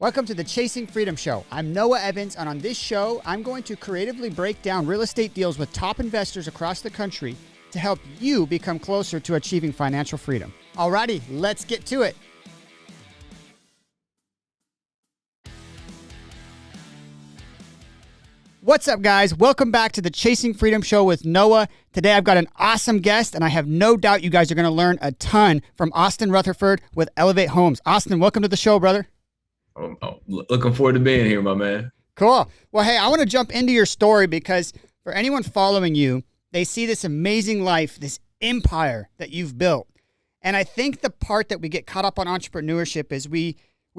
Welcome to the Chasing Freedom Show. I'm Noah Evans, and on this show, I'm going to creatively break down real estate deals with top investors across the country to help you become closer to achieving financial freedom. Alrighty, let's get to it. What's up, guys? Welcome back to the Chasing Freedom Show with Noah. Today, I've got an awesome guest, and I have no doubt you guys are going to learn a ton from Austin Rutherford with Elevate Homes. Austin, welcome to the show, brother. Looking forward to being here, my man. Cool. Well, hey, I want to jump into your story because for anyone following you, they see this amazing life, this empire that you've built. And I think the part that we get caught up on entrepreneurship is we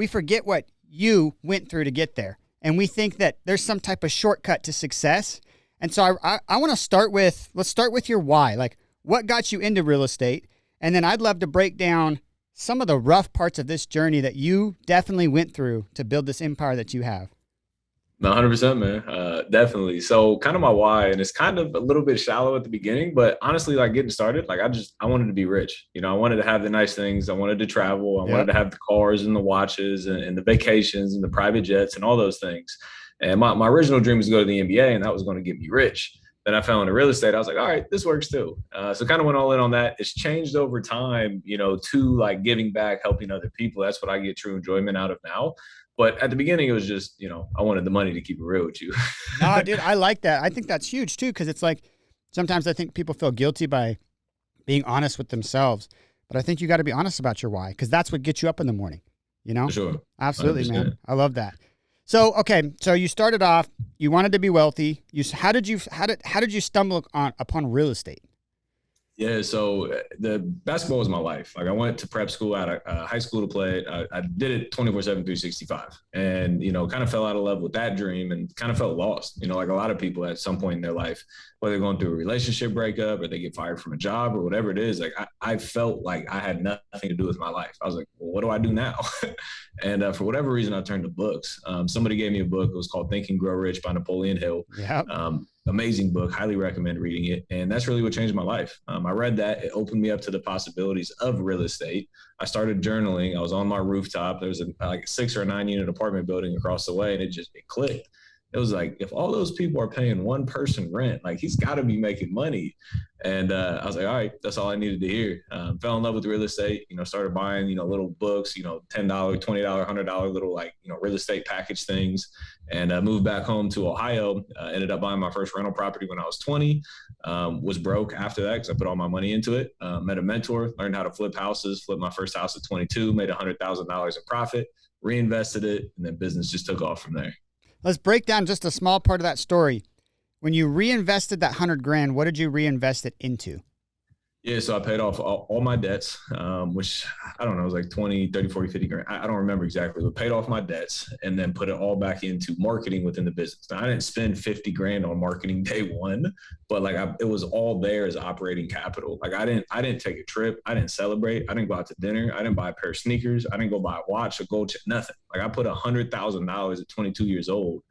forget what you went through to get there. And we think that there's some type of shortcut to success. And so I want to let's start with your why. Like, what got you into real estate? And then I'd love to break down some of the rough parts of this journey that you definitely went through to build this empire that you have. 100%, man. Definitely. So kind of my why, and it's kind of a little bit shallow at the beginning, but honestly, like getting started, like I wanted to be rich. You know, I wanted to have the nice things. I wanted to travel. I wanted to have the cars and the watches and the vacations and the private jets and all those things. And my original dream was to go to the NBA, and that was going to get me rich. Then I fell into real estate. I was like, all right, this works too. So kind of went all in on that. It's changed over time, you know, to like giving back, helping other people. That's what I get true enjoyment out of now. But at the beginning, it was just, you know, I wanted the money to keep it real with you. No, dude, I like that. I think that's huge too, because it's like sometimes I think people feel guilty by being honest with themselves. But I think you got to be honest about your why, because that's what gets you up in the morning, you know? For sure. Absolutely, 100%. man. I love that. So, okay, so you started off, you wanted to be wealthy. How did you stumble upon real estate? Yeah, so the basketball was my life. Like I went to prep school out of high school to play it. I did it 24/7, 365, and you know, kind of fell out of love with that dream and kind of felt lost. You know, like a lot of people at some point in their life, whether they're going through a relationship breakup or they get fired from a job or whatever it is, like I felt like I had nothing to do with my life. I was like, well, what do I do now? And for whatever reason, I turned to books. Somebody gave me a book. It was called Think and Grow Rich by Napoleon Hill. Yeah. Amazing book. Highly recommend reading it. And that's really what changed my life. I read that. It opened me up to the possibilities of real estate. I started journaling. I was on my rooftop. There was like a 6 or 9 unit apartment building across the way, and it clicked. It was like, if all those people are paying one person rent, like he's got to be making money. And I was like, all right, that's all I needed to hear. Fell in love with real estate, you know, started buying, you know, little books, you know, $10, $20, $100 little like, you know, real estate package things, and moved back home to Ohio. Ended up buying my first rental property when I was 20, was broke after that because I put all my money into it. Met a mentor, learned how to flip houses, flipped my first house at 22, made $100,000 in profit, reinvested it, and then business just took off from there. Let's break down just a small part of that story. When you reinvested that $100,000, what did you reinvest it into? Yeah, so I paid off all my debts, which I don't know, it was like 20, 30, 40, 50 grand. I don't remember exactly, but paid off my debts and then put it all back into marketing within the business. Now, I didn't spend 50 grand on marketing day one, but like it was all there as operating capital. Like I didn't take a trip. I didn't celebrate. I didn't go out to dinner. I didn't buy a pair of sneakers. I didn't go buy a watch, a gold chain, nothing. Like I put $100,000 at 22 years old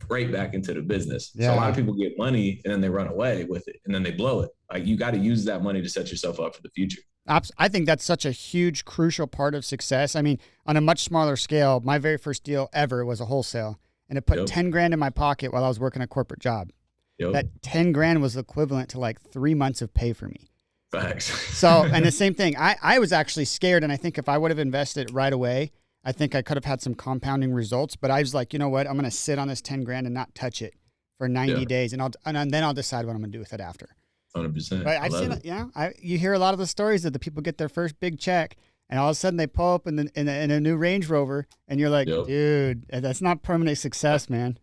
right back into the business. Yeah. So a lot of people get money and then they run away with it and then they blow it. Like you got to use that money to set yourself up for the future. I think that's such a huge, crucial part of success. I mean, on a much smaller scale, my very first deal ever was a wholesale, and it put 10 grand in my pocket while I was working a corporate job. That 10 grand was equivalent to like 3 months of pay for me. Facts. So, and the same thing, I was actually scared. And I think if I would have invested right away, I think I could have had some compounding results, but I was like, you know what? I'm going to sit on this 10 grand and not touch it for 90 days. And then I'll decide what I'm going to do with it after. 100%. But I've seen it, you know, you hear a lot of the stories that the people get their first big check and all of a sudden they pull up in a new Range Rover and you're like, dude, that's not permanent success, man.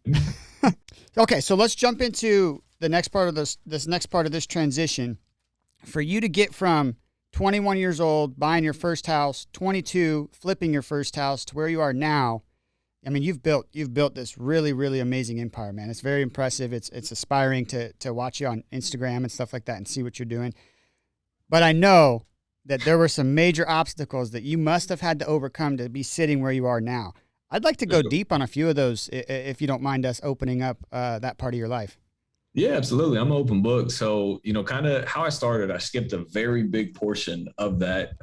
Okay. So let's jump into the next part of this next part of this transition. For you to get from 21 years old, buying your first house, 22, flipping your first house to where you are now. I mean, you've built this really, really amazing empire, man. It's very impressive. It's aspiring to watch you on Instagram and stuff like that and see what you're doing. But I know that there were some major obstacles that you must have had to overcome to be sitting where you are now. I'd like to go deep on a few of those, if you don't mind us opening up that part of your life. Yeah, absolutely. I'm an open book. So, kind of how I started, I skipped a very big portion of that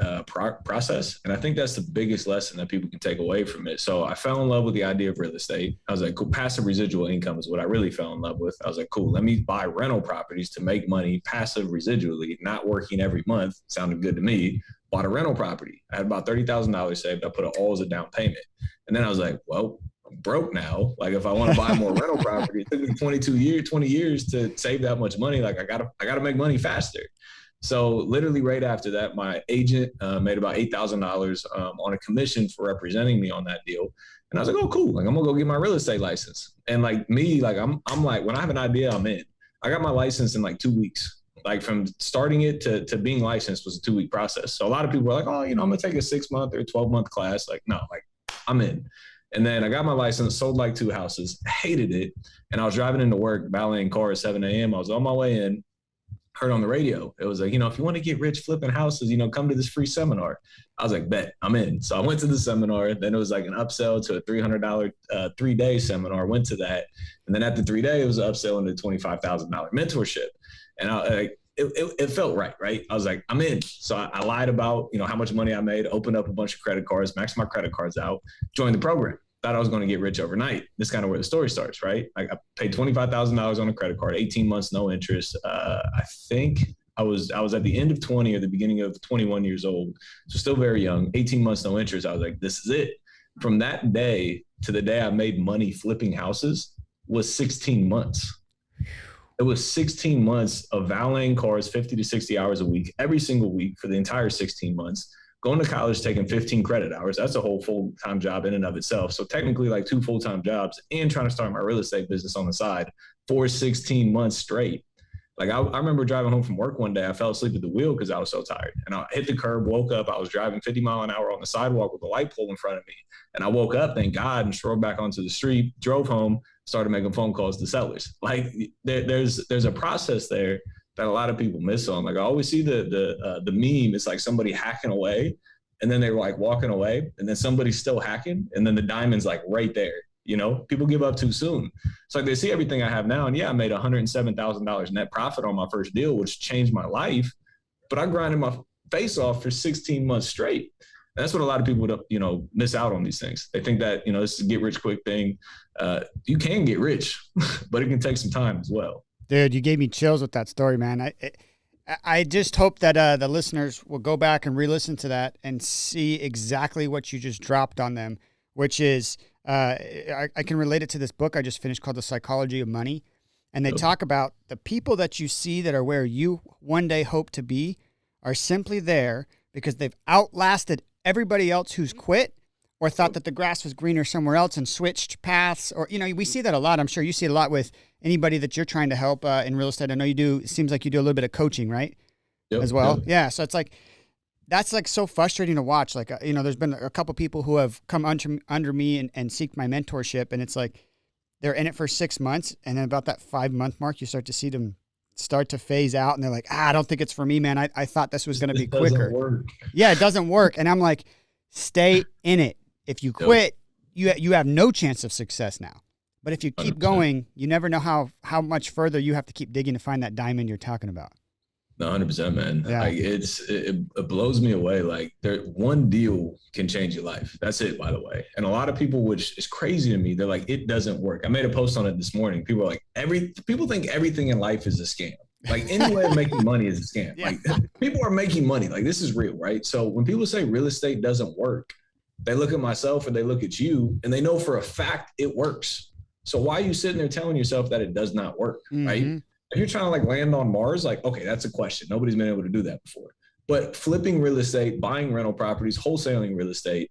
process. And I think that's the biggest lesson that people can take away from it. So I fell in love with the idea of real estate. I was like, cool, passive residual income is what I really fell in love with. I was like, cool, let me buy rental properties to make money passive residually, not working every month. Sounded good to me. Bought a rental property. I had about $30,000 saved. I put it all as a down payment. And then I was like, well, I'm broke now. Like if I want to buy more rental property, it took me 20 years to save that much money. Like I gotta make money faster. So literally right after that, my agent made about $8,000 on a commission for representing me on that deal. And I was like, oh, cool. Like I'm gonna go get my real estate license. And like me, like I'm like, when I have an idea, I'm in. I got my license in like 2 weeks. Like from starting it to being licensed was a 2 week process. So a lot of people were like, oh, I'm gonna take a 6 month or 12 month class. Like, no, like I'm in. And then I got my license, sold like 2 houses, hated it. And I was driving into work, valeting car at 7 a.m. I was on my way in, heard on the radio. It was like, if you want to get rich flipping houses, come to this free seminar. I was like, bet, I'm in. So I went to the seminar. Then it was like an upsell to a $300 3-day seminar, went to that. And then after 3 days, it was an upsell into $25,000 mentorship. And it felt right? I was like, I'm in. So I lied about, how much money I made, opened up a bunch of credit cards, maxed my credit cards out, joined the program. Thought I was going to get rich overnight. This is kind of where the story starts, right? Like I paid $25,000 on a credit card, 18 months, no interest. I think I was at the end of 20 or the beginning of 21 years old. So still very young, 18 months, no interest. I was like, this is it. From that day to the day I made money flipping houses was 16 months. It was 16 months of valeting cars 50 to 60 hours a week, every single week for the entire 16 months. Going to college, taking 15 credit hours. That's a whole full-time job in and of itself. So technically like 2 full-time jobs and trying to start my real estate business on the side for 16 months straight. Like I remember driving home from work one day, I fell asleep at the wheel because I was so tired. And I hit the curb, woke up, I was driving 50 mile an hour on the sidewalk with a light pole in front of me. And I woke up, thank God, and strode back onto the street, drove home, started making phone calls to sellers. Like there's a process there that a lot of people miss on. Like I always see the meme. It's like somebody hacking away, and then they're like walking away, and then somebody's still hacking, and then the diamond's like right there. People give up too soon. So like they see everything I have now, and yeah, I made $107,000 net profit on my first deal, which changed my life. But I grinded my face off for 16 months straight. And that's what a lot of people, miss out on these things. They think that this is a get rich quick thing. You can get rich, but it can take some time as well. Dude, you gave me chills with that story, man. I just hope that the listeners will go back and re-listen to that and see exactly what you just dropped on them, which is I can relate it to this book I just finished called The Psychology of Money. And they talk about the people that you see that are where you one day hope to be are simply there because they've outlasted everybody else who's quit or thought that the grass was greener somewhere else and switched paths. Or, we see that a lot. I'm sure you see it a lot with anybody that you're trying to help in real estate. I know you do. It seems like you do a little bit of coaching, right? Yep, as well. yep. Yeah. So it's like, that's like so frustrating to watch. Like, there's been a couple people who have come under me and seek my mentorship. And it's like, they're in it for 6 months. And then about that 5-month mark, you start to see them start to phase out. And they're like, I don't think it's for me, man. I thought this was going to be quicker. Work. Yeah, it doesn't work. And I'm like, stay in it. If you quit, you have no chance of success now. But if you keep 100%. going, you never know how much further you have to keep digging to find that diamond you're talking about. 100%, man. Yeah. Like it blows me away. Like one deal can change your life. That's it, by the way. And a lot of people, which is crazy to me, they're like, it doesn't work. I made a post on it this morning. People are like, people think everything in life is a scam. Like any way of making money is a scam. Yeah. Like people are making money. Like this is real, right? So when people say real estate doesn't work, they look at myself or they look at you and they know for a fact it works. So why are you sitting there telling yourself that it does not work, right? If you're trying to like land on Mars, like, okay, that's a question. Nobody's been able to do that before. But flipping real estate, buying rental properties, wholesaling real estate,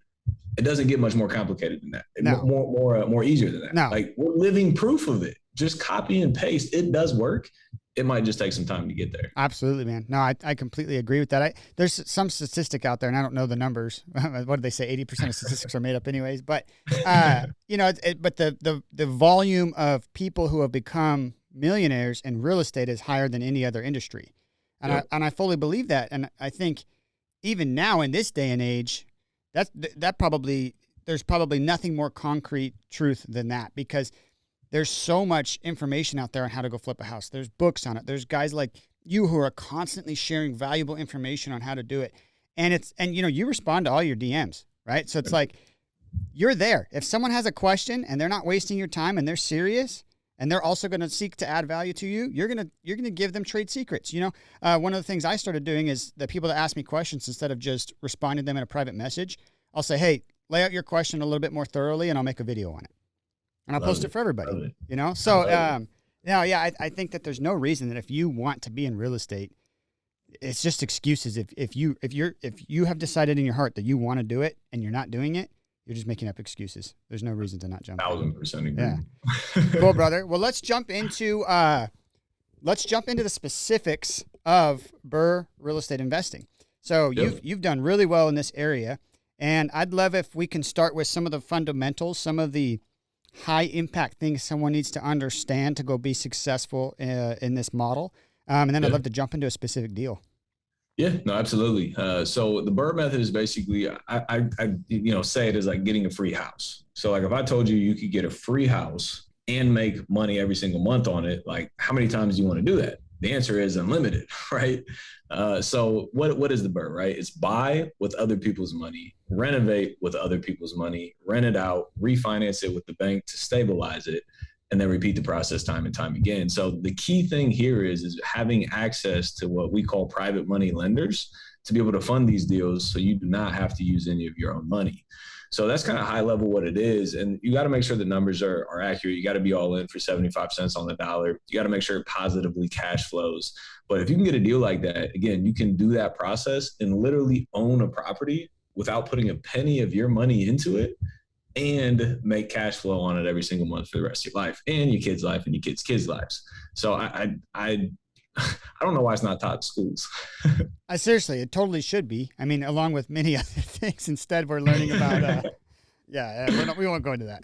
it doesn't get much more complicated than that. No. More easier than that. No. Like we're living proof of it. Just copy and paste. It does work. It might just take some time to get there. Absolutely, man. No, I completely agree with that. There's some statistic out there, and I don't know the numbers. What did they say? 80% of statistics are made up anyways. But, but the volume of people who have become millionaires in real estate is higher than any other industry. And I fully believe that. And I think even now in this day and age, there's probably nothing more concrete truth than that, because there's so much information out there on how to go flip a house. There's books on it. There's guys like you who are constantly sharing valuable information on how to do it. And you respond to all your DMs, right? So it's like, you're there. If someone has a question and they're not wasting your time and they're serious and they're also going to seek to add value to you, you're going to give them trade secrets. One of the things I started doing is the people that ask me questions, instead of just responding to them in a private message, I'll say, hey, lay out your question a little bit more thoroughly and I'll make a video on it. And I'll post it for everybody, So, I think that there's no reason that if you want to be in real estate, it's just excuses. If you have decided in your heart that you want to do it and you're not doing it, you're just making up excuses. There's no reason to not jump. 1,000% agree. Yeah. Cool, brother. Well, let's jump into the specifics of Burr real estate investing. So you've done really well in this area, and I'd love if we can start with some of the fundamentals, some of the high impact things someone needs to understand to go be successful in this model. And then I'd love to jump into a specific deal. Yeah, no, absolutely. So the Burr method is basically, I say it as like getting a free house. So like if I told you you could get a free house and make money every single month on it, like how many times do you want to do that? The answer is unlimited, right? So what is the Burr, right? It's buy with other people's money, renovate with other people's money, rent it out, refinance it with the bank to stabilize it, and then repeat the process time and time again. So the key thing here is having access to what we call private money lenders to be able to fund these deals so you do not have to use any of your own money. So that's kind of high level what it is. And you got to make sure the numbers are accurate. You got to be all in for 75 cents on the dollar. You got to make sure it positively cash flows. But if you can get a deal like that, again, you can do that process and literally own a property without putting a penny of your money into it and make cash flow on it every single month for the rest of your life and your kids' life and your kids' lives. So I don't know why it's not taught in schools. Seriously, it totally should be. I mean, along with many other things. Instead, we're learning about, we won't go into that.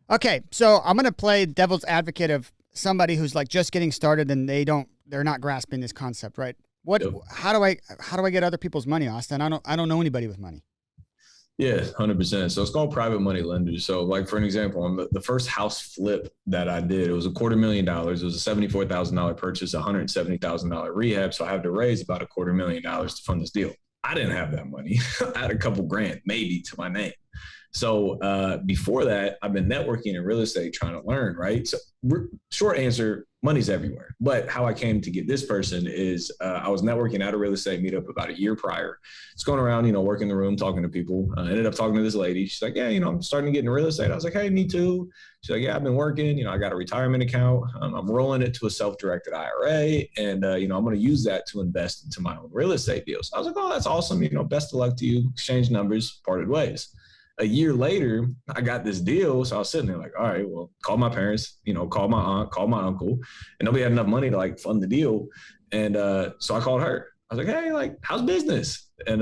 Okay, so I'm going to play devil's advocate of somebody who's like just getting started and they're not grasping this concept, right? How do I get other people's money, Austin? I don't know anybody with money. Yeah, 100%. So it's called private money lenders. So like, for an example, on the first house flip that I did, it was $250,000. It was a $74,000 purchase, $170,000 rehab. So I had to raise about $250,000 to fund this deal. I didn't have that money. I had a couple grand, maybe, to my name. So before that, I've been networking in real estate trying to learn, right? So short answer, money's everywhere. But how I came to get this person is I was networking at a real estate meetup about a year prior. It's going around, working the room, talking to people. I ended up talking to this lady. She's like, yeah, I'm starting to get into real estate. I was like, hey, me too. She's like, yeah, I've been working. I got a retirement account. I'm rolling it to a self-directed IRA. And, I'm going to use that to invest into my own real estate deals. I was like, oh, that's awesome. Best of luck to you. Exchange numbers, parted ways. A year later, I got this deal. So I was sitting there like, all right, well, call my parents, call my aunt, call my uncle. And nobody had enough money to like fund the deal. And so I called her. I was like, hey, like, how's business? And,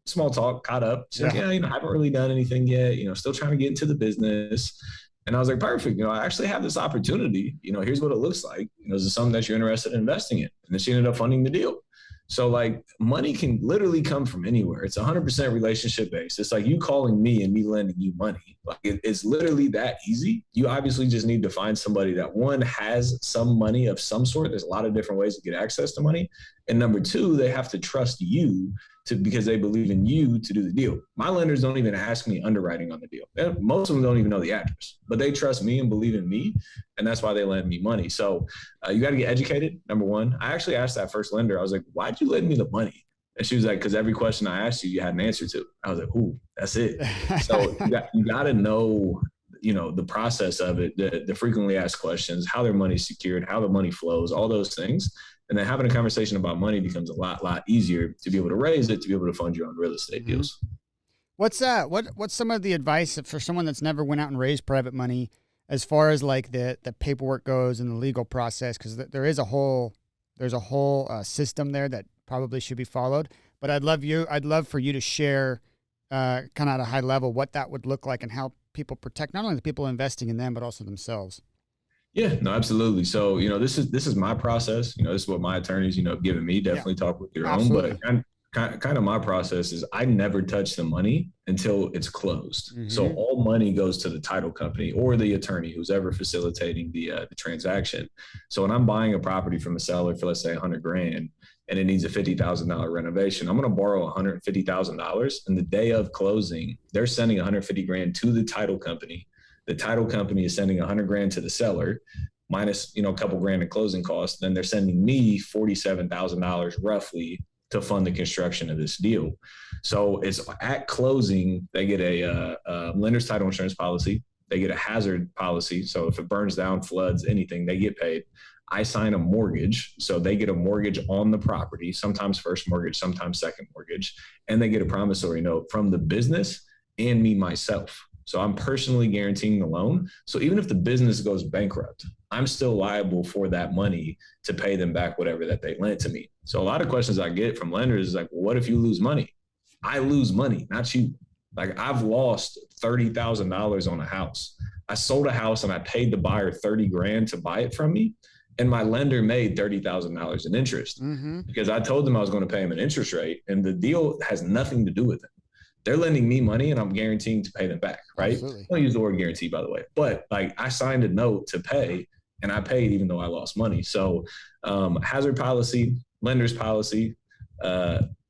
small talk, caught up. She's like, yeah, I haven't really done anything yet, still trying to get into the business. And I was like, perfect. I actually have this opportunity. Here's what it looks like. Is it something that you're interested in investing in? And then she ended up funding the deal. So like money can literally come from anywhere. It's 100% relationship based. It's like you calling me and me lending you money. Like it's literally that easy. You obviously just need to find somebody that, one, has some money of some sort. There's a lot of different ways to get access to money. And number two, they have to trust you because they believe in you to do the deal. My lenders don't even ask me underwriting on the deal. Most of them don't even know the address, but they trust me and believe in me. And that's why they lend me money. So you got to get educated. Number one, I actually asked that first lender, I was like, why'd you lend me the money? And she was like, because every question I asked you, you had an answer to. I was like, ooh, that's it. So you got to know, the process of it, the frequently asked questions, how their money's secured, how the money flows, all those things. And then having a conversation about money becomes a lot easier to be able to raise it, to be able to fund your own real estate deals. What's some of the advice for someone that's never went out and raised private money as far as like the paperwork goes and the legal process? Because there's a whole system there that probably should be followed. But I'd love for you to share kind of at a high level what that would look like and how people protect not only the people investing in them, but also themselves. Yeah, no, absolutely. So, this is my process. This is what my attorneys, have given me. Definitely talk with your own, but kind of my process is I never touch the money until it's closed. Mm-hmm. So all money goes to the title company or the attorney who's ever facilitating the transaction. So when I'm buying a property from a seller for, let's say, 100 grand, and it needs a $50,000 renovation, I'm going to borrow $150,000. And the day of closing, they're sending 150 grand to the title company. The title company is sending 100 grand to the seller, minus, a couple grand in closing costs. Then they're sending me $47,000 roughly to fund the construction of this deal. So it's at closing, they get a lender's title insurance policy. They get a hazard policy. So if it burns down, floods, anything, they get paid. I sign a mortgage. So they get a mortgage on the property, sometimes first mortgage, sometimes second mortgage. And they get a promissory note from the business and me myself. So I'm personally guaranteeing the loan. So even if the business goes bankrupt, I'm still liable for that money to pay them back whatever that they lent to me. So a lot of questions I get from lenders is like, well, what if you lose money? I lose money, not you. Like I've lost $30,000 on a house. I sold a house and I paid the buyer 30 grand to buy it from me. And my lender made $30,000 in interest because I told them I was going to pay them an interest rate, and the deal has nothing to do with it. They're lending me money and I'm guaranteeing to pay them back, right? Absolutely. I don't use the word guarantee, by the way, but like I signed a note to pay and I paid even though I lost money. So hazard policy, lender's policy,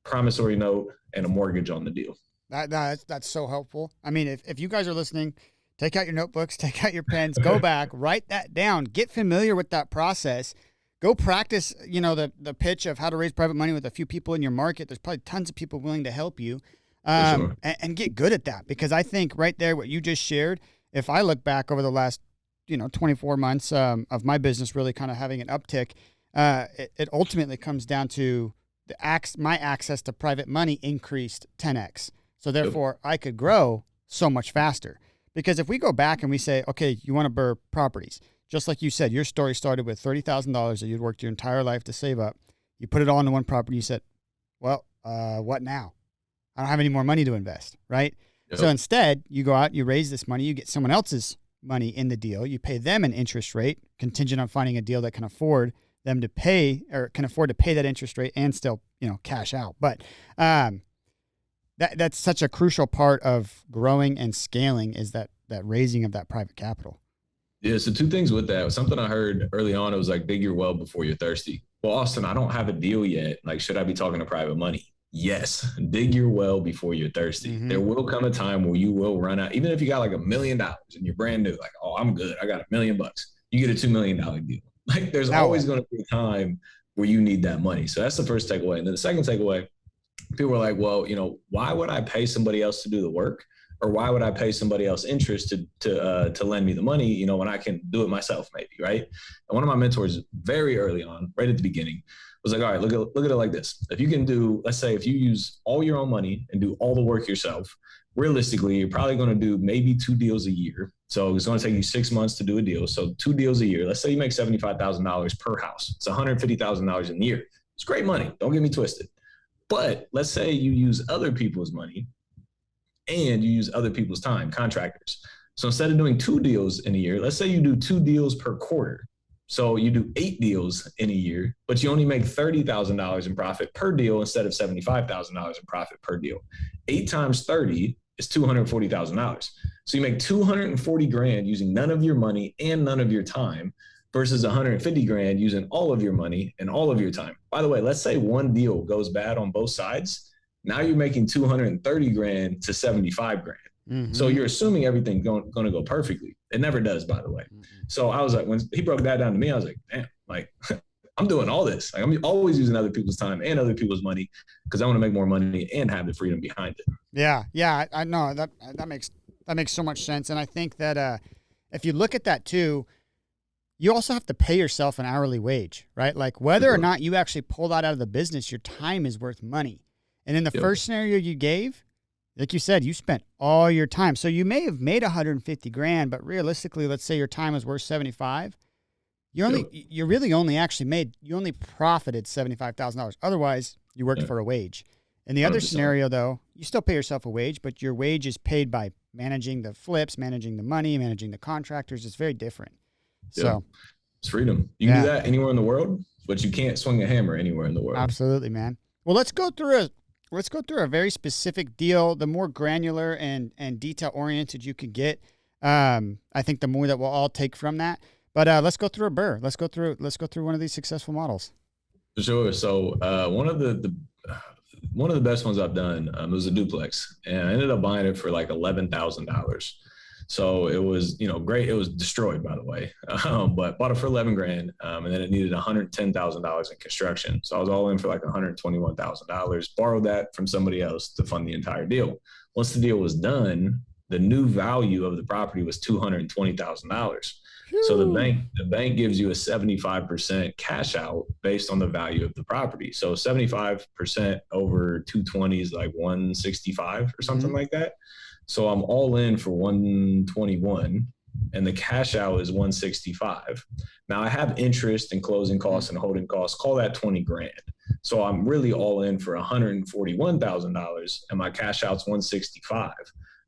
promissory note, and a mortgage on the deal. That's so helpful. I mean, if you guys are listening, take out your notebooks, take out your pens, go back, write that down, get familiar with that process. Go practice, the pitch of how to raise private money with a few people in your market. There's probably tons of people willing to help you. Sure. And get good at that, because I think right there, what you just shared, if I look back over the last, 24 months of my business really kind of having an uptick, it ultimately comes down to my access to private money increased 10x. So therefore, I could grow so much faster. Because if we go back and we say, okay, you want to burr properties, just like you said, your story started with $30,000 that you'd worked your entire life to save up. You put it all into one property. You said, well, what now? I don't have any more money to invest, right? Yep. So instead, you go out, you raise this money, you get someone else's money in the deal, you pay them an interest rate contingent on finding a deal that can afford them to pay, or can afford to pay that interest rate and still, cash out. But that's such a crucial part of growing and scaling, is that raising of that private capital. Yeah, so two things with that. Something I heard early on, it was like, dig your well before you're thirsty. Well, Austin, I don't have a deal yet. Like, should I be talking to private money? Yes, dig your well before you're thirsty. Mm-hmm. There will come a time where you will run out. Even if you got like $1 million and you're brand new, like, oh, I'm good, I got $1 million. You get a $2 million deal. Like, there's always going to be a time where you need that money. So that's the first takeaway. And then the second takeaway, people are like, well, why would I pay somebody else to do the work? Or why would I pay somebody else interest to lend me the money, when I can do it myself, maybe, right? And one of my mentors very early on, right at the beginning, was like, all right, look at it like this. If you can do, let's say, if you use all your own money and do all the work yourself, realistically, you're probably going to do maybe 2 deals a year. So it's going to take you 6 months to do a deal. So 2 deals a year. Let's say you make $75,000 per house. It's $150,000 in a year. It's great money. Don't get me twisted. But let's say you use other people's money and you use other people's time, contractors. So instead of doing 2 deals in a year, let's say you do 2 deals per quarter. So you do 8 deals in a year, but you only make $30,000 in profit per deal instead of $75,000 in profit per deal. 8 times 30 is $240,000. So you make 240 grand using none of your money and none of your time, versus 150 grand using all of your money and all of your time. By the way, let's say one deal goes bad on both sides. Now you're making 230 grand to 75 grand. Mm-hmm. So you're assuming everything's going to go perfectly. It never does, by the way. Mm-hmm. So I was like, when he broke that down to me, I was like, damn, like I'm doing all this. Like, I'm always using other people's time and other people's money because I want to make more money and have the freedom behind it. Yeah. I know that makes so much sense. And I think that if you look at that too, you also have to pay yourself an hourly wage, right? Like whether or not you actually pull that out of the business, your time is worth money. And in the first scenario you gave, like you said, you spent all your time. So you may have made 150 grand, but realistically, let's say your time is worth 75. You only profited $75,000. Otherwise, you worked for a wage. In the other 100%. Scenario, though, you still pay yourself a wage, but your wage is paid by managing the flips, managing the money, managing the contractors. It's very different. So it's freedom. You can do that anywhere in the world, but you can't swing a hammer anywhere in the world. Absolutely, man. Well, let's go through Let's go through a very specific deal. The more granular and detail oriented you can get, I think the more that we'll all take from that. But let's go through a burr. Let's go through one of these successful models. For sure. So one of the best ones I've done was a duplex, and I ended up buying it for like $11,000. So it was, great. It was destroyed, by the way, but bought it for 11 grand. And then it needed $110,000 in construction. So I was all in for like $121,000, borrowed that from somebody else to fund the entire deal. Once the deal was done, the new value of the property was $220,000. So the bank gives you a 75% cash out based on the value of the property. So 75% over 220 is like 165 or something like that. So I'm all in for 121 and the cash out is 165. Now I have interest and closing costs and holding costs, call that 20 grand. So I'm really all in for $141,000 and my cash out's 165.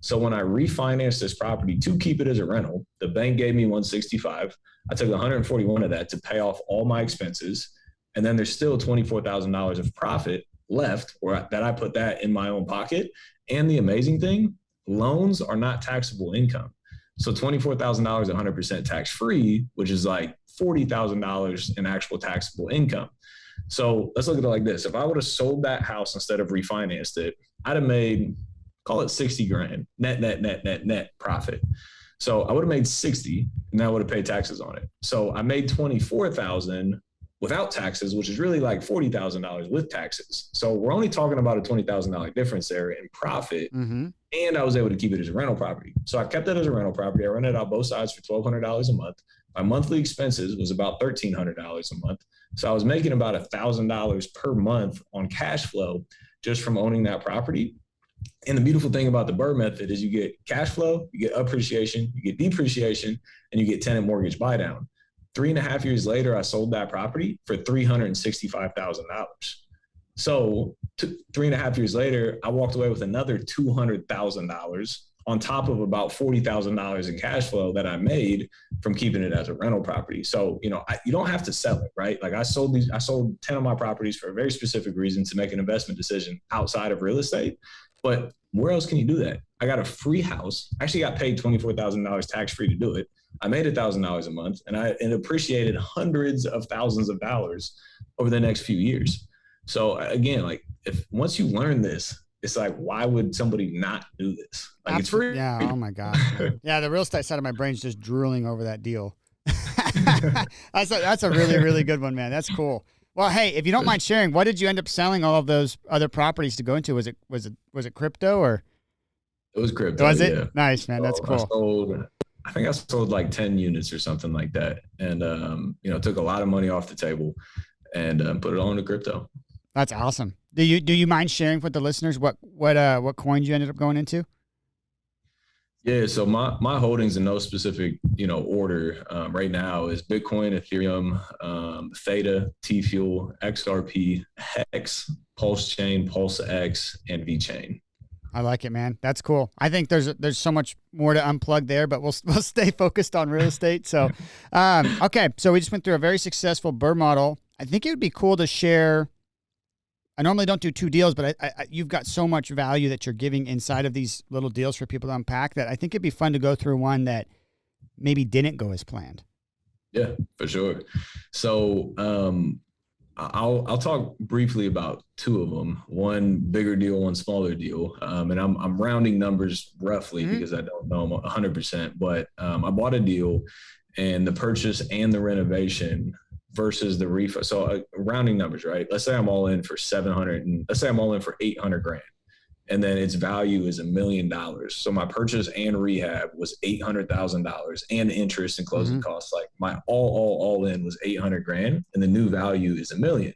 So when I refinanced this property to keep it as a rental, the bank gave me 165. I took 141 of that to pay off all my expenses. And then there's still $24,000 of profit left, or that I put that in my own pocket. And the amazing thing, loans are not taxable income. So $24,000 100% tax free, which is like $40,000 in actual taxable income. So let's look at it like this. If I would have sold that house instead of refinanced it, I'd have made, call it 60 grand, net profit. So I would have made 60 and I would have paid taxes on it. So I made 24,000 without taxes, which is really like $40,000 with taxes. So we're only talking about a $20,000 difference there in profit. Mm-hmm. And I was able to keep it as a rental property. So I kept it as a rental property. I rented out both sides for $1,200 a month. My monthly expenses was about $1,300 a month. So I was making about $1,000 per month on cash flow just from owning that property. And the beautiful thing about the BRRRR method is you get cash flow, you get appreciation, you get depreciation, and you get tenant mortgage buy down. 3.5 years later, I sold that property for $365,000. So 3.5 years later, I walked away with another $200,000 on top of about $40,000 in cash flow that I made from keeping it as a rental property. So, you don't have to sell it, right? Like I sold 10 of my properties for a very specific reason, to make an investment decision outside of real estate. But where else can you do that? I got a free house. I actually got paid $24,000 tax-free to do it. I made $1,000 a month, and it appreciated hundreds of thousands of dollars over the next few years. So again, like once you learn this, it's like, why would somebody not do this? Like it's free. Yeah. Oh my gosh. Yeah. The real estate side of my brain's just drooling over that deal. That's a really, really good one, man. That's cool. Well, hey, if you don't mind sharing, what did you end up selling all of those other properties to go into? Was it crypto or? It was crypto. Was it? Yeah. Nice, man. That's cool. I think I sold like 10 units or something like that. And, took a lot of money off the table and put it all into crypto. That's awesome. Do you mind sharing with the listeners what coins you ended up going into? Yeah, so my holdings in no specific order right now is Bitcoin, Ethereum, Theta, T-Fuel, XRP, Hex, Pulse Chain, Pulse X, and VeChain. I like it, man. That's cool. I think there's so much more to unplug there, but we'll stay focused on real estate. So, okay. So we just went through a very successful BRRRR model. I think it would be cool to share. I normally don't do two deals, but you've got so much value that you're giving inside of these little deals for people to unpack that I think it'd be fun to go through one that maybe didn't go as planned. Yeah, for sure. So I'll talk briefly about two of them. One bigger deal, one smaller deal. And I'm rounding numbers roughly because I don't know them 100%. But I bought a deal, and the purchase and the renovation versus the refund. So rounding numbers, right? Let's say I'm all in for 700, and let's say I'm all in for 800 grand, and then its value is $1 million. So my purchase and rehab was $800,000, and interest and closing costs. Like my all in was 800 grand, and the new value is $1 million.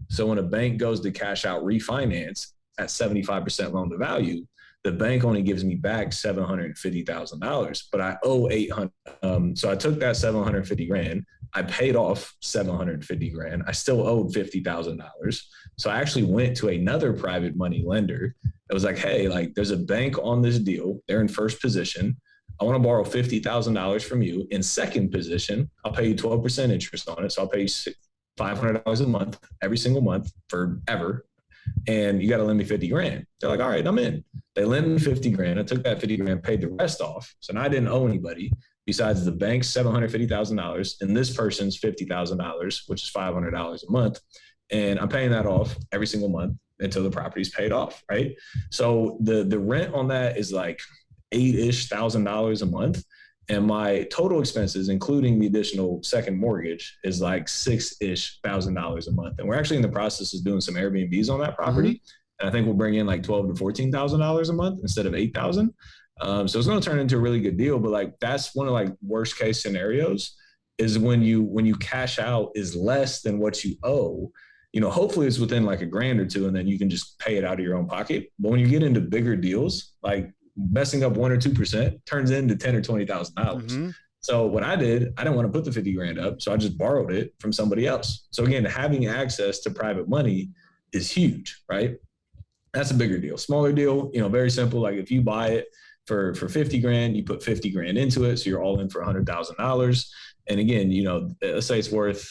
So when a bank goes to cash out refinance at 75% loan to value, the bank only gives me back $750,000, but I owe 800. So I took that 750 grand. I paid off 750 grand. I still owed $50,000. So I actually went to another private money lender. It was like, hey, like there's a bank on this deal. They're in first position. I want to borrow $50,000 from you. In second position, I'll pay you 12% interest on it. So I'll pay you $500 a month, every single month forever. and you got to lend me 50 grand. They're like, all right, I'm in. They lent me 50 grand. I took that 50 grand, paid the rest off. So now I didn't owe anybody besides the bank's $750,000 and this person's $50,000, which is $500 a month. And I'm paying that off every single month until the property's paid off, right? So the rent on that is like $8,000 a month. And my total expenses, including the additional second mortgage, is like $6,000 a month. And we're actually in the process of doing some Airbnbs on that property. And I think we'll bring in like $12,000 to $14,000 a month instead of $8,000. So it's going to turn into a really good deal. But like that's one of like worst case scenarios is when you cash out is less than what you owe. Hopefully it's within like $1,000 or $2,000, and then you can just pay it out of your own pocket. But when you get into bigger deals, like messing up 1 or 2% turns into $10,000 or $20,000. So what I did, I didn't want to put the 50 grand up. So I just borrowed it from somebody else. So again, having access to private money is huge, right? That's a bigger deal. Smaller deal, very simple. Like if you buy it for 50 grand, you put 50 grand into it. So you're all in for $100,000. And again, let's say it's worth,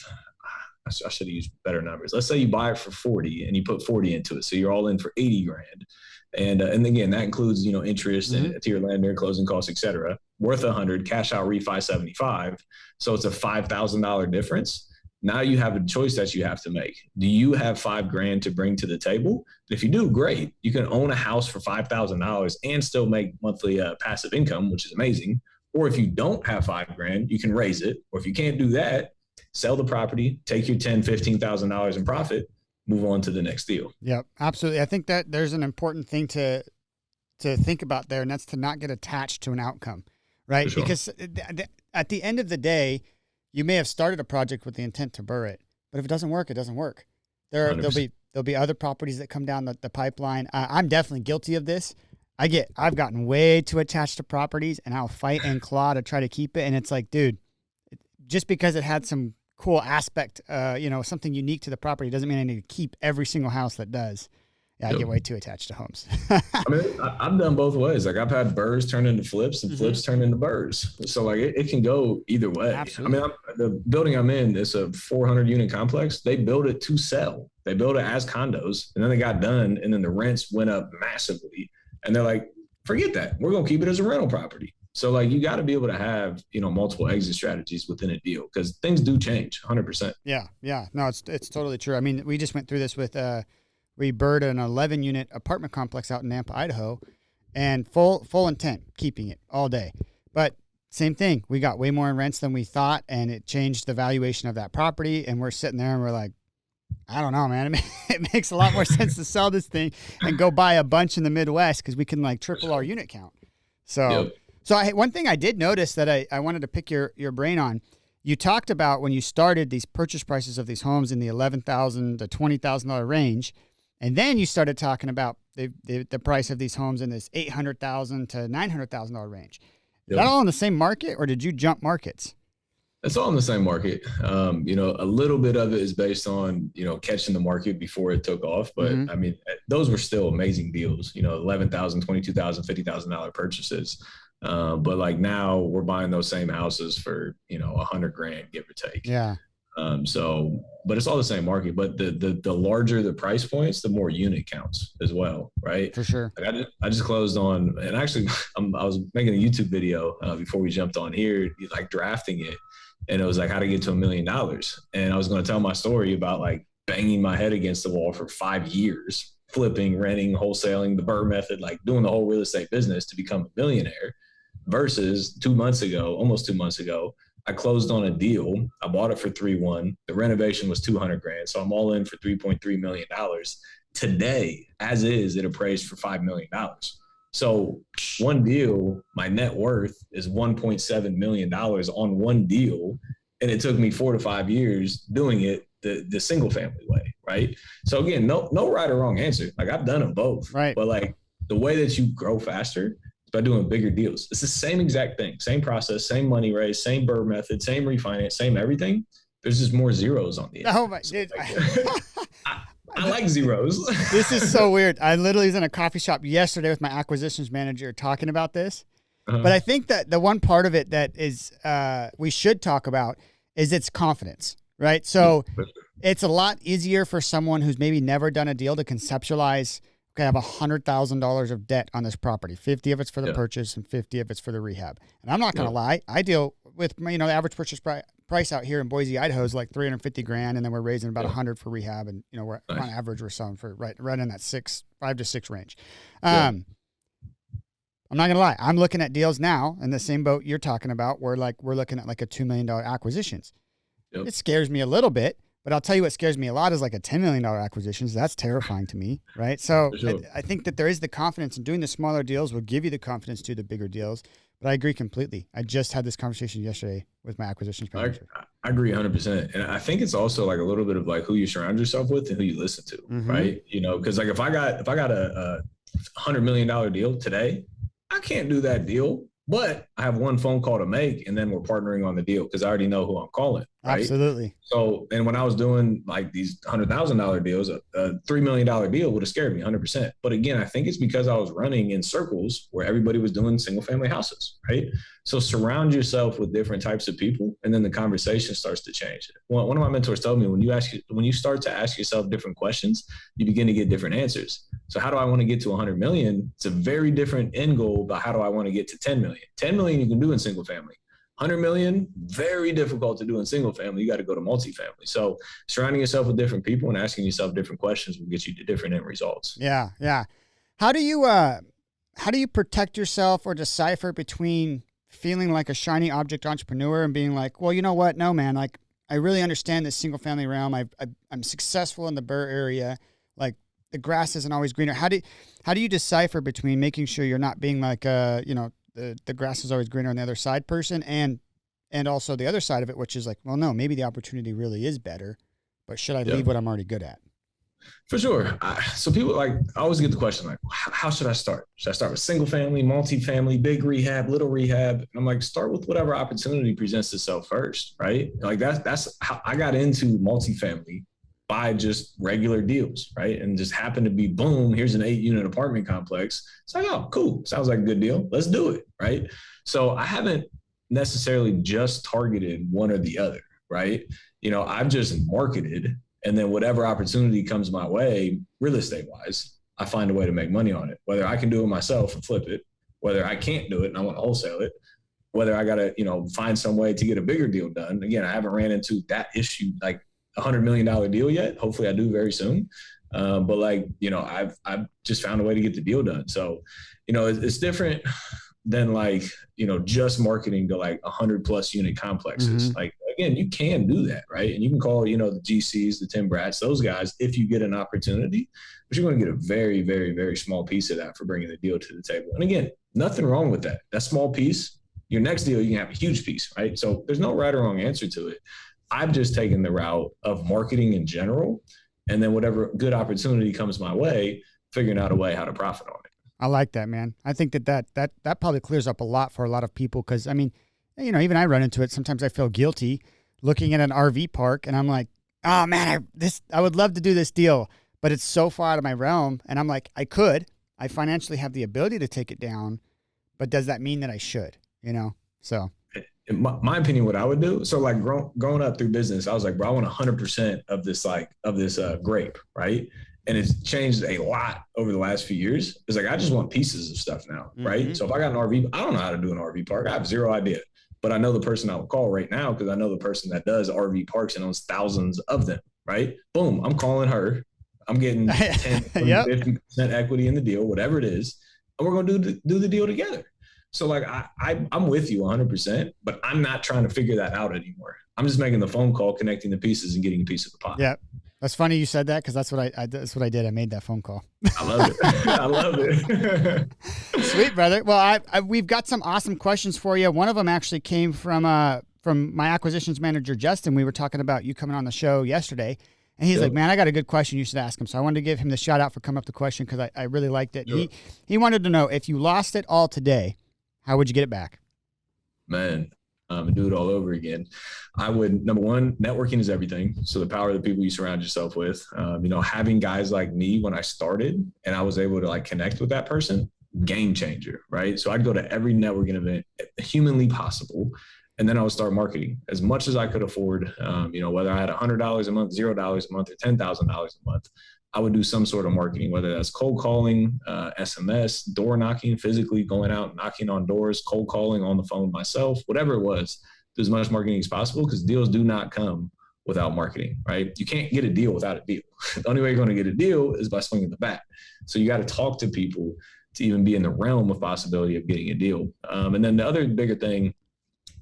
I should have used better numbers. Let's say you buy it for 40 and you put 40 into it. So you're all in for 80 grand. And again, that includes, interest and to your lender, closing costs, et cetera, worth 100, cash out refi 75. So it's a $5,000 difference. Now you have a choice that you have to make. Do you have $5 grand to bring to the table? If you do, great. You can own a house for $5,000 and still make monthly passive income, which is amazing. Or if you don't have $5 grand, you can raise it. Or if you can't do that, sell the property, take your $10,000, $15,000 in profit, move on to the next deal. Yeah, absolutely. I think that there's an important thing to think about there, and that's to not get attached to an outcome, right? Sure. Because at the end of the day, you may have started a project with the intent to burr it, but if it doesn't work, it doesn't work. There'll be other properties that come down the pipeline. I'm definitely guilty of this. I've gotten way too attached to properties, and I'll fight and claw to try to keep it. And it's like, dude, just because it had some cool aspect, something unique to the property doesn't mean I need to keep every single house that does. Yeah, I get way too attached to homes. I've done both ways. Like I've had burrs turn into flips and flips turn into burrs. So like it can go either way. Absolutely. The building I'm in is a 400 unit complex. They built it to sell. They built it as condos, and then they got done, and then the rents went up massively. And they're like, forget that. We're going to keep it as a rental property. So like you got to be able to have, multiple exit strategies within a deal because things do change 100%. Yeah. No, it's totally true. I mean, we just went through this with, we burred an 11 unit apartment complex out in Nampa, Idaho, and full intent, keeping it all day. But same thing. We got way more in rents than we thought, and it changed the valuation of that property. And we're sitting there and we're like, I don't know, man. It makes a lot more sense to sell this thing and go buy a bunch in the Midwest because we can like triple our unit count. So, one thing I did notice that I wanted to pick your brain on, you talked about when you started these purchase prices of these homes in the $11,000 to $20,000 range, and then you started talking about the price of these homes in this $800,000 to $900,000 range. Is that all in the same market, or did you jump markets? It's all in the same market. A little bit of it is based on, catching the market before it took off. But I mean, those were still amazing deals, $11,000, $22,000, $50,000 purchases. But like now we're buying those same houses for, $100 grand, give or take. Yeah. But it's all the same market, but the larger the price points, the more unit counts as well. Right. For sure. Like I just closed on, and actually I was making a YouTube video before we jumped on here, like drafting it. And it was like how to get to $1 million. And I was going to tell my story about like banging my head against the wall for 5 years, flipping, renting, wholesaling, the BRRRR method, like doing the whole real estate business to become a millionaire versus almost 2 months ago, I closed on a deal. I bought it for 3.1. The renovation was 200 grand. So I'm all in for $3.3 million. Today, as is, it appraised for $5 million. So one deal, my net worth is $1.7 million on one deal. And it took me 4 to 5 years doing it the single family way. Right. So again, no right or wrong answer. Like I've done them both. Right. But like the way that you grow faster is by doing bigger deals. It's the same exact thing, same process, same money raise, same BRRRR method, same refinance, same everything. There's just more zeros on the end. Oh my, dude. I like zeros. This is so weird. I literally was in a coffee shop yesterday with my acquisitions manager talking about this. But I think that the one part of it that is we should talk about is its confidence, right? So It's a lot easier for someone who's maybe never done a deal to conceptualize, okay, I have $100,000 of debt on this property. 50 of it's for the purchase and 50 of it's for the rehab. And I'm not going to lie. I deal with, the average purchase price out here in Boise, Idaho is like $350,000. And then we're raising about 100 for rehab. And, we're on average, we're selling for right in that 5 to 6 range. I'm not going to lie. I'm looking at deals now in the same boat you're talking about where we're looking at like a $2 million acquisitions. Yep. It scares me a little bit. But I'll tell you what scares me a lot is like a $10 million acquisition. So that's terrifying to me, right? So sure. I think that there is the confidence in doing the smaller deals will give you the confidence to the bigger deals. But I agree completely. I just had this conversation yesterday with my acquisitions manager. I agree 100%. And I think it's also like a little bit of like who you surround yourself with and who you listen to, right? Because like if I got a $100 million deal today, I can't do that deal. But I have one phone call to make, and then we're partnering on the deal because I already know who I'm calling. Right? Absolutely. So, and when I was doing like these $100,000 deals, a $3 million deal would have scared me 100%. But again, I think it's because I was running in circles where everybody was doing single family houses, right? So surround yourself with different types of people, and then the conversation starts to change. One of my mentors told me when you start to ask yourself different questions, you begin to get different answers. So how do I want to get to 100 million? It's a very different end goal about how do I want to get to 10 million. 10 million you can do in single family. 100 million, very difficult to do in single family. You got to go to multifamily. So surrounding yourself with different people and asking yourself different questions will get you to different end results. Yeah. Yeah. How do you protect yourself or decipher between feeling like a shiny object entrepreneur and being like, well, you know what? No, man, like I really understand this single family realm. I'm successful in the Burr area. Like the grass isn't always greener. How do you decipher between making sure you're not being like, the grass is always greener on the other side person and also the other side of it, which is like, well, no, maybe the opportunity really is better, but should I leave what I'm already good at? For sure. So people I always get the question like, how should I start? Should I start with single family, multifamily, big rehab, little rehab? And I'm like, start with whatever opportunity presents itself first, right? Like that's how I got into multifamily by just regular deals, right? And just happened to be, boom, here's an 8-unit apartment complex. It's like, oh, cool. Sounds like a good deal. Let's do it, right? So I haven't necessarily just targeted one or the other, right? I've just marketed, and then whatever opportunity comes my way, real estate wise, I find a way to make money on it. Whether I can do it myself and flip it, whether I can't do it and I want to wholesale it, whether I got to, find some way to get a bigger deal done. Again, I haven't ran into that issue, like $100 million deal yet. Hopefully I do very soon. But I've just found a way to get the deal done. So, it's different than just marketing to like 100+ unit complexes. Mm-hmm. Like, again, you can do that, right? And you can call, the GCs, the Tim Bratts, those guys, if you get an opportunity, but you're going to get a very, very, very small piece of that for bringing the deal to the table. And again, nothing wrong with that. That small piece, your next deal, you can have a huge piece, right? So there's no right or wrong answer to it. I've just taken the route of marketing in general, and then whatever good opportunity comes my way, figuring out a way how to profit on it. I like that, man. I think that probably clears up a lot for a lot of people. Cause I mean, even I run into it. Sometimes I feel guilty looking at an RV park and I'm like, oh man, I would love to do this deal, but it's so far out of my realm. And I'm like, I financially have the ability to take it down, but does that mean that I should, So. In my opinion, what I would do, so like growing up through business, I was like, bro, I want 100% of this grape, right? And it's changed a lot over the last few years. It's like, I just want pieces of stuff now, right? Mm-hmm. So if I got an RV, I don't know how to do an RV park. I have zero idea, but I know the person I would call right now because I know the person that does RV parks and owns thousands of them, right? Boom, I'm calling her. I'm getting 10, 20, yep. 50% equity in the deal, whatever it is, and we're going to do the deal together. So like I'm with you 100%, but I'm not trying to figure that out anymore. I'm just making the phone call, connecting the pieces, and getting a piece of the pie. Yeah, that's funny you said that because that's what I did. I made that phone call. I love it. I love it. Sweet, brother. Well, we've got some awesome questions for you. One of them actually came from my acquisitions manager Justin. We were talking about you coming on the show yesterday. And he's like, man, I got a good question. You should ask him. So I wanted to give him the shout out for coming up with the question because I really liked it. Sure. He wanted to know if you lost it all today, how would you get it back? Man, do it all over again. I would, number one, networking is everything. So the power of the people you surround yourself with, having guys like me when I started and I was able to like connect with that person, game changer, right? So I'd go to every networking event humanly possible. And then I would start marketing as much as I could afford. Whether I had $100 a month, $0 a month, or $10,000 a month, I would do some sort of marketing, whether that's cold calling, SMS, door knocking, physically going out, knocking on doors, cold calling on the phone myself, whatever it was, do as much marketing as possible, because deals do not come without marketing, right? You can't get a deal without a deal. The only way you're going to get a deal is by swinging the bat. So you got to talk to people to even be in the realm of possibility of getting a deal. And then the other bigger thing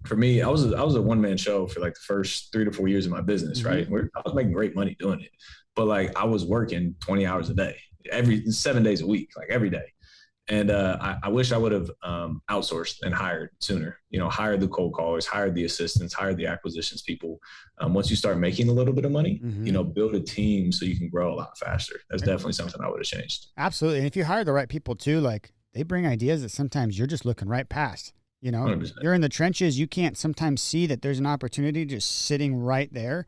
for me, I was a one-man show for like the first 3 to 4 years of my business, right? I was making great money doing it, but like I was working 20 hours a day, 7 days a week, like every day. And I wish I would have outsourced and hired sooner, hired the cold callers, hired the assistants, hired the acquisitions people. Once you start making a little bit of money, build a team so you can grow a lot faster. That's definitely something I would have changed. Absolutely. And if you hire the right people too, like they bring ideas that sometimes you're just looking right past. 100%. You're in the trenches. You can't sometimes see that there's an opportunity just sitting right there.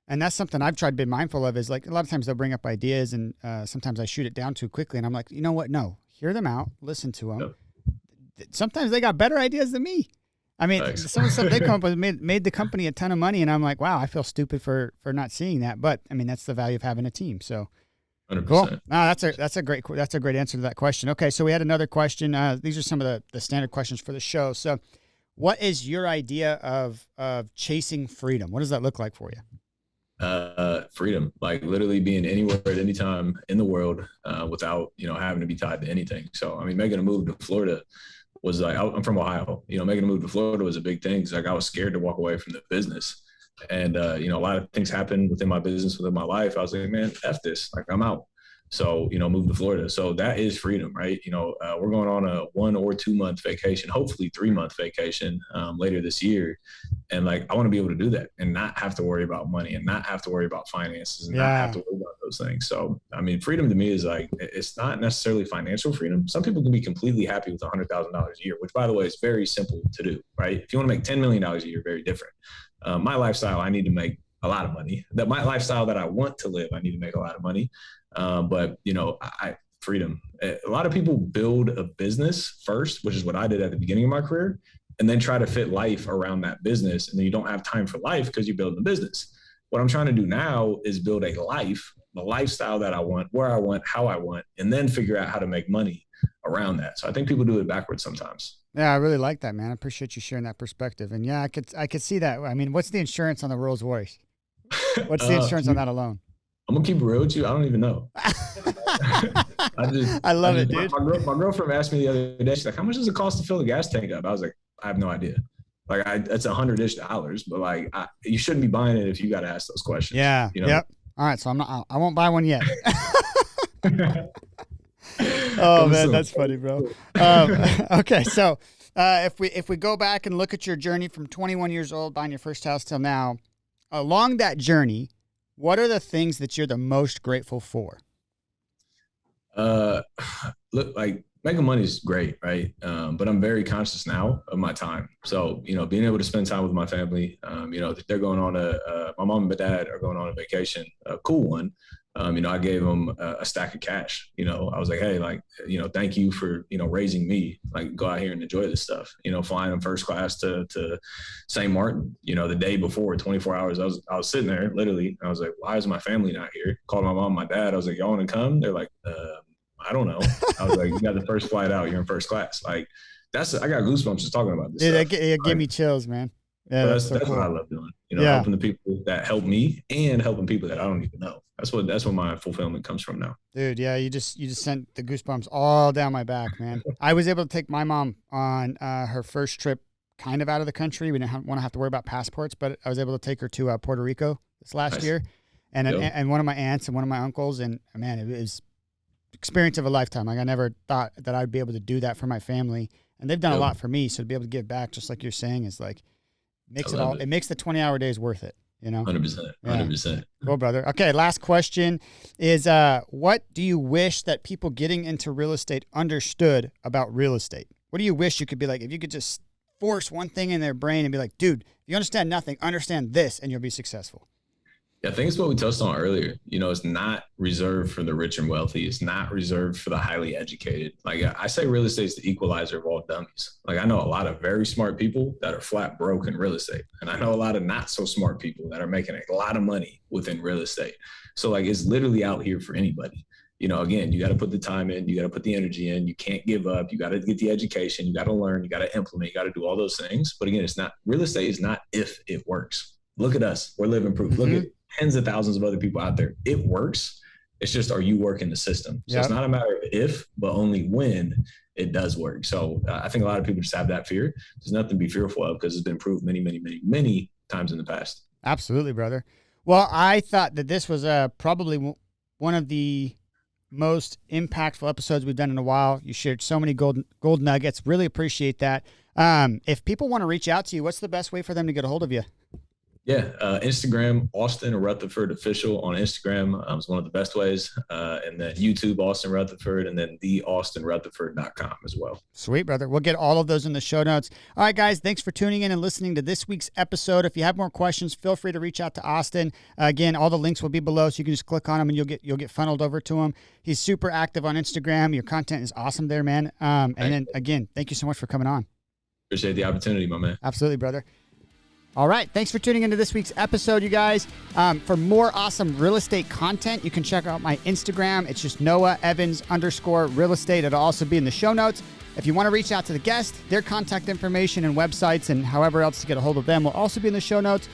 And that's something I've tried to be mindful of, is like a lot of times they'll bring up ideas and sometimes I shoot it down too quickly. And I'm like, you know what? No, hear them out, listen to them. Yep. Sometimes they got better ideas than me. I mean, some of the stuff they come up with made the company a ton of money. And I'm like, wow, I feel stupid for not seeing that. But I mean, that's the value of having a team. So 100%. Cool. No, that's a great answer to that question. Okay, so we had another question. These are some of the standard questions for the show. So, what is your idea of chasing freedom? What does that look like for you? Freedom, like literally being anywhere at any time in the world without having to be tied to anything. So, I mean, making a move to Florida was like, I'm from Ohio. Making a move to Florida was a big thing because like I was scared to walk away from the business. And, a lot of things happened within my business, within my life. I was like, man, F this, like I'm out. So, move to Florida. So that is freedom, right? We're going on a 1 or 2 month vacation, hopefully 3-month vacation later this year. And like, I want to be able to do that and not have to worry about money and not have to worry about finances and not have to worry about those things. So, I mean, freedom to me is like, it's not necessarily financial freedom. Some people can be completely happy with $100,000 a year, which by the way, is very simple to do, right? If you want to make $10 million a year, very different. My lifestyle, I need to make a lot of money. My lifestyle that I want to live, I need to make a lot of money. But freedom. A lot of people build a business first, which is what I did at the beginning of my career, and then try to fit life around that business. And then you don't have time for life because you build a business. What I'm trying to do now is build a life, the lifestyle that I want, where I want, how I want, and then figure out how to make money around that. So I think people do it backwards sometimes. Yeah, I really like that, man. I appreciate you sharing that perspective. And yeah, I could see that. I mean, what's the insurance on the Rolls Royce? What's the insurance on that alone? I'm gonna keep it real with you. I don't even know. I love it, dude. My girlfriend asked me the other day. She's like, "How much does it cost to fill the gas tank up?" I was like, "I have no idea." Like, that's $100-ish, but like, you shouldn't be buying it if you got to ask those questions. Yeah. Yep. All right. So I won't buy one yet. Oh man, that's funny, bro. Okay, so if we go back and look at your journey from 21 years old, buying your first house till now, along that journey, what are the things that you're the most grateful for? Look, like making money is great, right? But I'm very conscious now of my time. So, being able to spend time with my family, they're going on my mom and my dad are going on a vacation, a cool one. I gave them a stack of cash. I was like, hey, like, thank you for, raising me, like go out here and enjoy this stuff, flying in first class to St. Martin, the day before, 24 hours. I was sitting there literally. I was like, why is my family not here? Called my mom, and my dad. I was like, y'all want to come? They're like, I don't know. I was like, you got the first flight out. You're in first class. Like I got goosebumps just talking about this. It gave me chills, man. Yeah, that's cool. What I love doing. Helping the people that help me and helping people that I don't even know. That's what my fulfillment comes from now. Dude, yeah, you just sent the goosebumps all down my back, man. I was able to take my mom on her first trip kind of out of the country. We didn't want to have to worry about passports, but I was able to take her to Puerto Rico this last year. And one of my aunts and one of my uncles, and man, it was experience of a lifetime. Like I never thought that I'd be able to do that for my family. And they've done a lot for me. So to be able to give back, just like you're saying, is like, it makes the 20-hour days worth it, 100%. 100%. Cool, brother. Okay, last question is, what do you wish that people getting into real estate understood about real estate? What do you wish you could be like, if you could just force one thing in their brain and be like, dude, if you understand nothing, understand this, and you'll be successful? Yeah, I think it's what we touched on earlier. It's not reserved for the rich and wealthy. It's not reserved for the highly educated. Like I say, real estate is the equalizer of all dummies. Like I know a lot of very smart people that are flat broke in real estate. And I know a lot of not so smart people that are making a lot of money within real estate. So like it's literally out here for anybody. Again, you got to put the time in, you got to put the energy in, you can't give up, you got to get the education, you got to learn, you got to implement, you got to do all those things. But again, real estate is not if it works. Look at us. We're living proof. Mm-hmm. Look at tens of thousands of other people out there. It works. It's just, are you working the system? So It's not a matter of if, but only when it does work. So I think a lot of people just have that fear. There's nothing to be fearful of because it's been proved many, many, many, many times in the past. Absolutely, brother. Well, I thought that this was probably one of the most impactful episodes we've done in a while. You shared so many gold nuggets. Really appreciate that. If people want to reach out to you, what's the best way for them to get a hold of you? Yeah, Instagram, Austin Rutherford Official on Instagram is one of the best ways. And then YouTube, Austin Rutherford, and then theaustinrutherford.com as well. Sweet, brother. We'll get all of those in the show notes. All right, guys, thanks for tuning in and listening to this week's episode. If you have more questions, feel free to reach out to Austin. Again, all the links will be below, so you can just click on them and you'll get funneled over to him. He's super active on Instagram. Your content is awesome there, man. And then, again, thank you so much for coming on. Appreciate the opportunity, my man. Absolutely, brother. All right. Thanks for tuning into this week's episode, you guys. For more awesome real estate content, you can check out my Instagram. It's just Noah Evans _real estate. It'll also be in the show notes. If you want to reach out to the guest, their contact information and websites and however else to get a hold of them will also be in the show notes.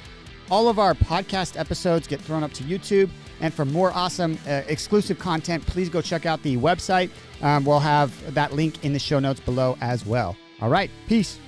All of our podcast episodes get thrown up to YouTube. And for more awesome exclusive content, please go check out the website. We'll have that link in the show notes below as well. All right. Peace.